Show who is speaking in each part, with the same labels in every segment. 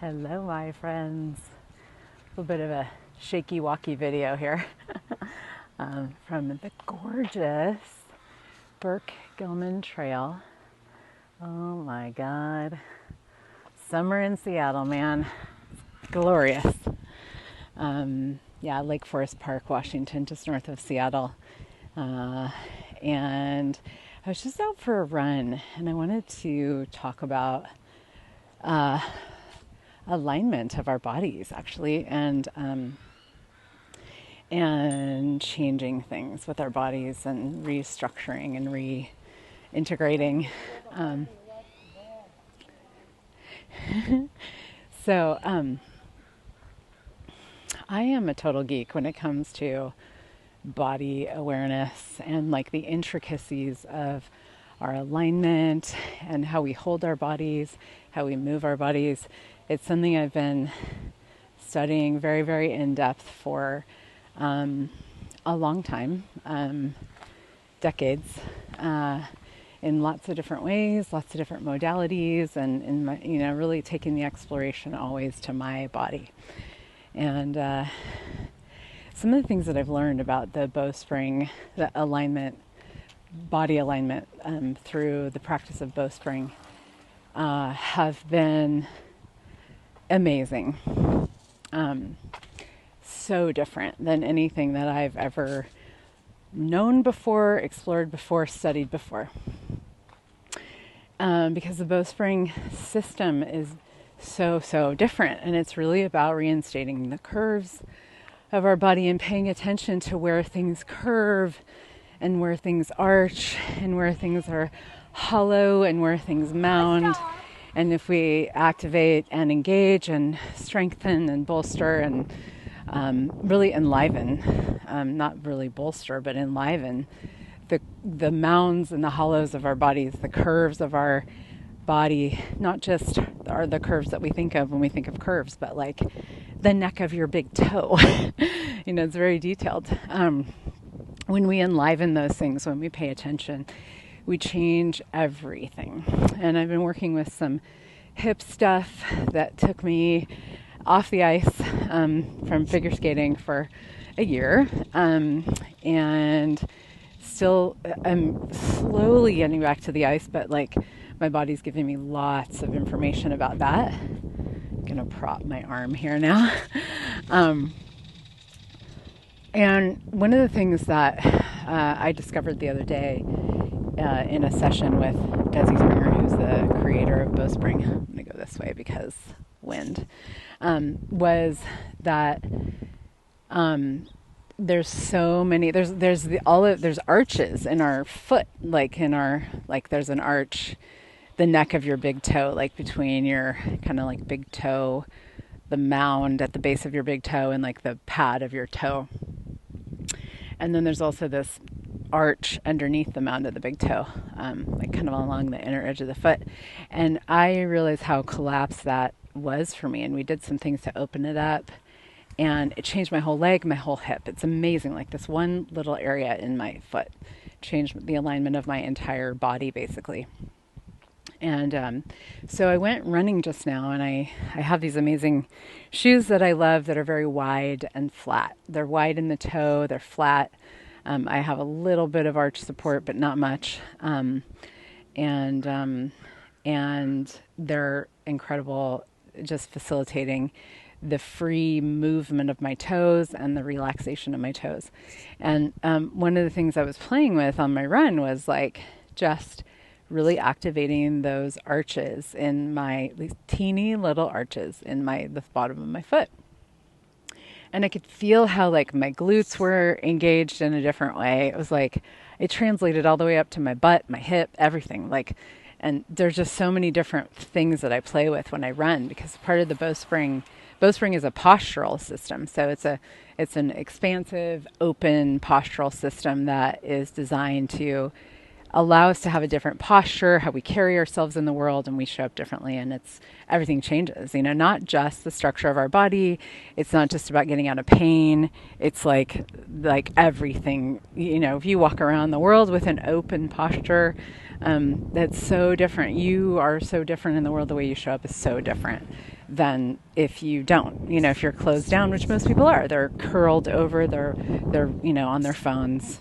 Speaker 1: Hello, my friends. A little bit of a shaky walkie video here from the gorgeous Burke Gillman Trail. Oh my God. Summer in Seattle, man. It's glorious. Lake Forest Park, Washington, just north of Seattle. And I was just out for a run, and I wanted to talk about alignment of our bodies, actually, and changing things with our bodies and restructuring and reintegrating. So I am a total geek when it comes to body awareness and like the intricacies of our alignment and how we hold our bodies, how we move our bodies. It's something I've been studying very, very in depth for a long time, decades, in lots of different ways, lots of different modalities, and in my, really taking the exploration always to my body. And some of the things that I've learned about the bowspring, the alignment, body alignment, through the practice of bowspring, have been amazing. So different than anything that I've ever known before, explored before, studied before. Because the bowspring system is so different, and it's really about reinstating the curves of our body and paying attention to where things curve and where things arch and where things are hollow and where things mound. And if we activate and engage and strengthen and bolster and really enliven, not really bolster, but enliven the mounds and the hollows of our bodies, the curves of our body, not just are the curves that we think of when we think of curves, but like the neck of your big toe. It's very detailed. When we enliven those things, when we pay attention, we change everything. And I've been working with some hip stuff that took me off the ice from figure skating for a year. And still I'm slowly getting back to the ice, but like my body's giving me lots of information about that. I'm going to prop my arm here now. And one of the things that I discovered the other day in a session with Desi Springer, who's the creator of Bowspring, I'm going to go this way because wind, was that there's so many, there's arches in our foot, there's an arch, the neck of your big toe, like between your kind of like big toe, the mound at the base of your big toe, and like the pad of your toe. And then there's also this arch underneath the mound of the big toe, like kind of along the inner edge of the foot. And I realized how collapsed that was for me. And we did some things to open it up, and it changed my whole leg, my whole hip. It's amazing. Like this one little area in my foot changed the alignment of my entire body, basically. And so I went running just now, and I have these amazing shoes that I love that are very wide and flat. They're wide in the toe, they're flat. I have a little bit of arch support, but not much. And they're incredible, just facilitating the free movement of my toes and the relaxation of my toes. And one of the things I was playing with on my run was like just really activating those arches in these teeny little arches in the bottom of my foot. And I could feel how like my glutes were engaged in a different way. It was like, it translated all the way up to my butt, my hip, everything. And there's just so many different things that I play with when I run, because part of the bowspring is a postural system. So it's an expansive, open postural system that is designed to allow us to have a different posture, how we carry ourselves in the world, and we show up differently. And everything changes, not just the structure of our body. It's not just about getting out of pain. It's like everything, if you walk around the world with an open posture, that's so different. You are so different in the world. The way you show up is so different than if you don't. If you're closed down, which most people are, they're curled over, they're on their phones,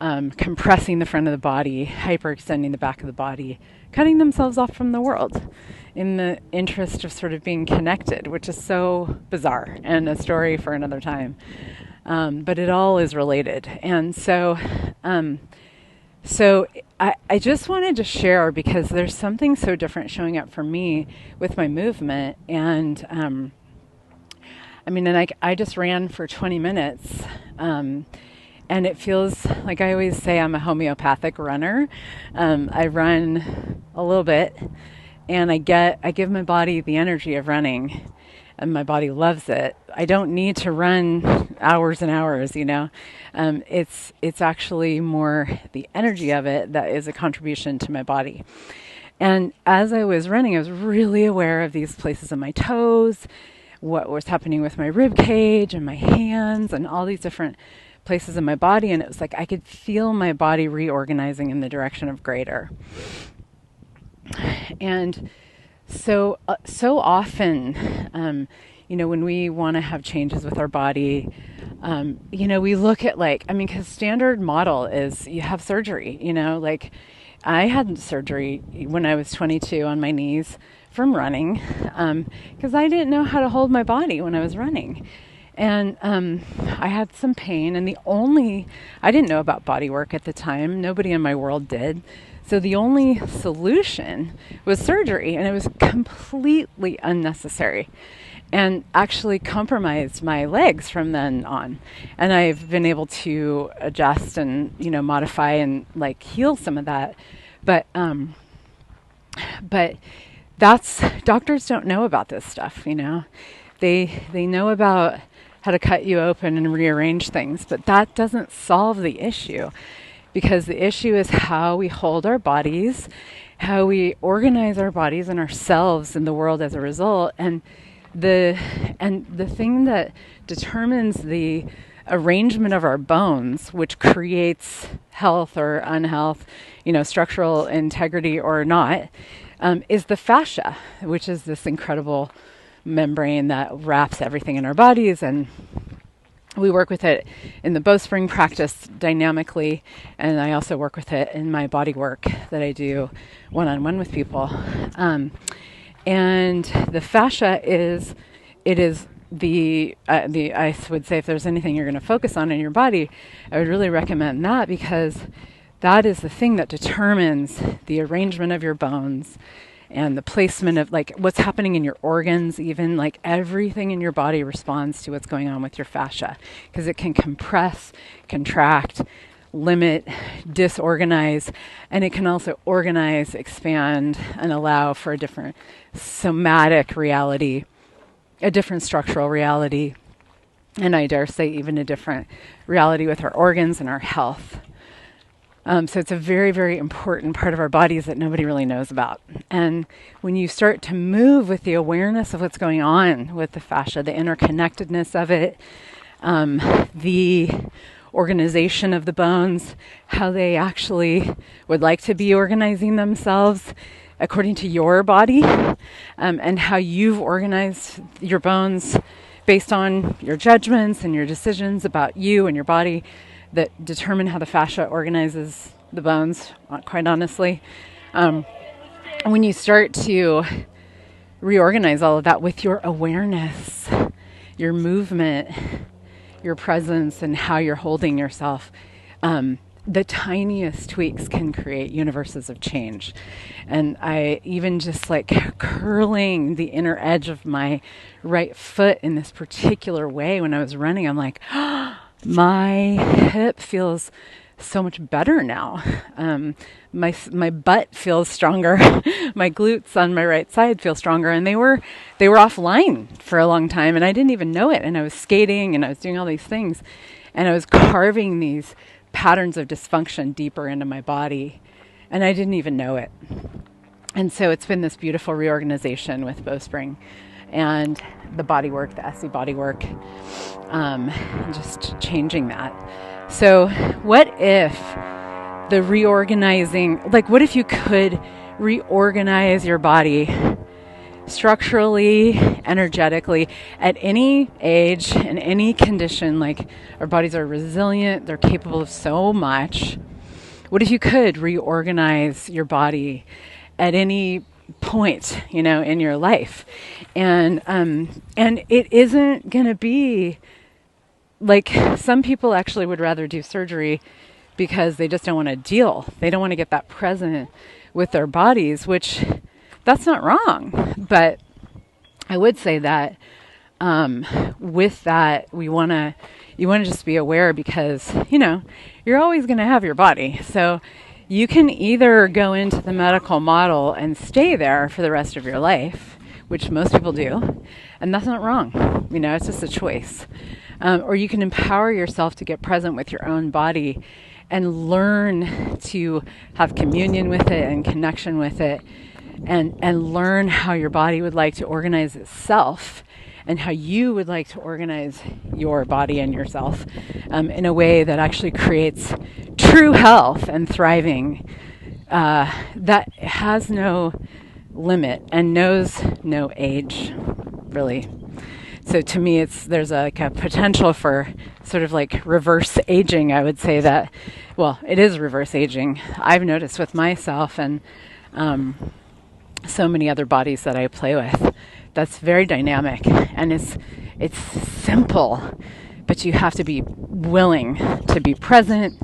Speaker 1: compressing the front of the body, hyperextending the back of the body, cutting themselves off from the world in the interest of sort of being connected, which is so bizarre and a story for another time. But it all is related. And so I just wanted to share, because there's something so different showing up for me with my movement. And I just ran for 20 minutes. And it feels like, I always say I'm a homeopathic runner. I run a little bit, and I give my body the energy of running, and my body loves it. I don't need to run hours and hours, It's actually more the energy of it that is a contribution to my body. And as I was running, I was really aware of these places in my toes, what was happening with my rib cage and my hands, and all these different places in my body. And it was like I could feel my body reorganizing in the direction of greater. And so often, when we want to have changes with our body, we look at because standard model is you have surgery, I had surgery when I was 22 on my knees from running, because I didn't know how to hold my body when I was running. And I had some pain, and I didn't know about body work at the time. Nobody in my world did. So the only solution was surgery, and it was completely unnecessary and actually compromised my legs from then on. And I've been able to adjust and, modify and heal some of that. But doctors don't know about this stuff, They know about how to cut you open and rearrange things, but that doesn't solve the issue, because the issue is how we hold our bodies, how we organize our bodies and ourselves in the world as a result. And the thing that determines the arrangement of our bones, which creates health or unhealth, structural integrity or not, is the fascia, which is this incredible membrane that wraps everything in our bodies. And we work with it in the bowspring practice dynamically, and I also work with it in my body work that I do one-on-one with people. And the fascia is I would say, if there's anything you're going to focus on in your body, I would really recommend that, because that is the thing that determines the arrangement of your bones and the placement of what's happening in your organs. Even everything in your body responds to what's going on with your fascia, because it can compress, contract, limit, disorganize, and it can also organize, expand, and allow for a different somatic reality, a different structural reality, and I dare say even a different reality with our organs and our health. So it's a very, very important part of our bodies that nobody really knows about. And when you start to move with the awareness of what's going on with the fascia, the interconnectedness of it, the organization of the bones, how they actually would like to be organizing themselves according to your body, and how you've organized your bones based on your judgments and your decisions about you and your body, that determine how the fascia organizes the bones, quite honestly. When you start to reorganize all of that with your awareness, your movement, your presence, and how you're holding yourself, the tiniest tweaks can create universes of change. And I even just curling the inner edge of my right foot in this particular way when I was running, I'm like, my hip feels so much better now. My butt feels stronger. My glutes on my right side feel stronger, and they were offline for a long time, and I didn't even know it. And I was skating, and I was doing all these things, and I was carving these patterns of dysfunction deeper into my body, and I didn't even know it. And so it's been this beautiful reorganization with Bowspring and the body work, the SE body work, just changing that. So what if the reorganizing, like what if you could reorganize your body structurally, energetically, at any age, in any condition? Like, our bodies are resilient, they're capable of so much. What if you could reorganize your body at any point, in your life? And it isn't going to be like, some people actually would rather do surgery because they just don't want to deal. They don't want to get that present with their bodies, which that's not wrong. But I would say that with that, you want to just be aware, because, you're always going to have your body. So you can either go into the medical model and stay there for the rest of your life, which most people do, and that's not wrong. It's just a choice. Or you can empower yourself to get present with your own body and learn to have communion with it and connection with it, and learn how your body would like to organize itself and how you would like to organize your body and yourself in a way that actually creates true health and thriving that has no limit and knows no age, really. So to me, there's a potential for sort of like reverse aging. I would say that, well, it is reverse aging. I've noticed with myself and so many other bodies that I play with. That's very dynamic, and it's simple, but you have to be willing to be present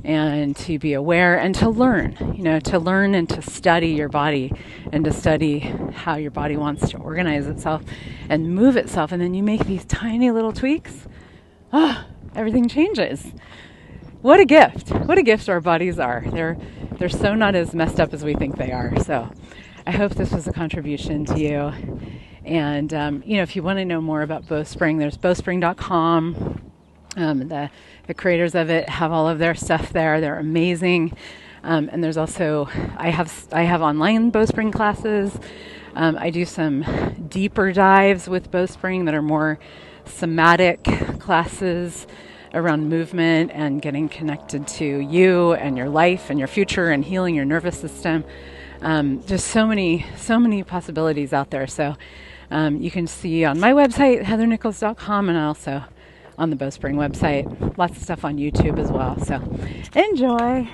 Speaker 1: and to be aware and to learn, to learn and to study your body and to study how your body wants to organize itself and move itself. And then you make these tiny little tweaks. Everything changes. What a gift. What a gift our bodies are. They're so not as messed up as we think they are. So I hope this was a contribution to you. And, if you want to know more about Bowspring, there's bowspring.com. The creators of it have all of their stuff there. They're amazing. And there's also, I have online Bowspring classes. I do some deeper dives with Bowspring that are more somatic classes around movement and getting connected to you and your life and your future and healing your nervous system. Just so many possibilities out there. So you can see on my website, heathernichols.com, and also on the Bowspring website. Lots of stuff on YouTube as well. So enjoy.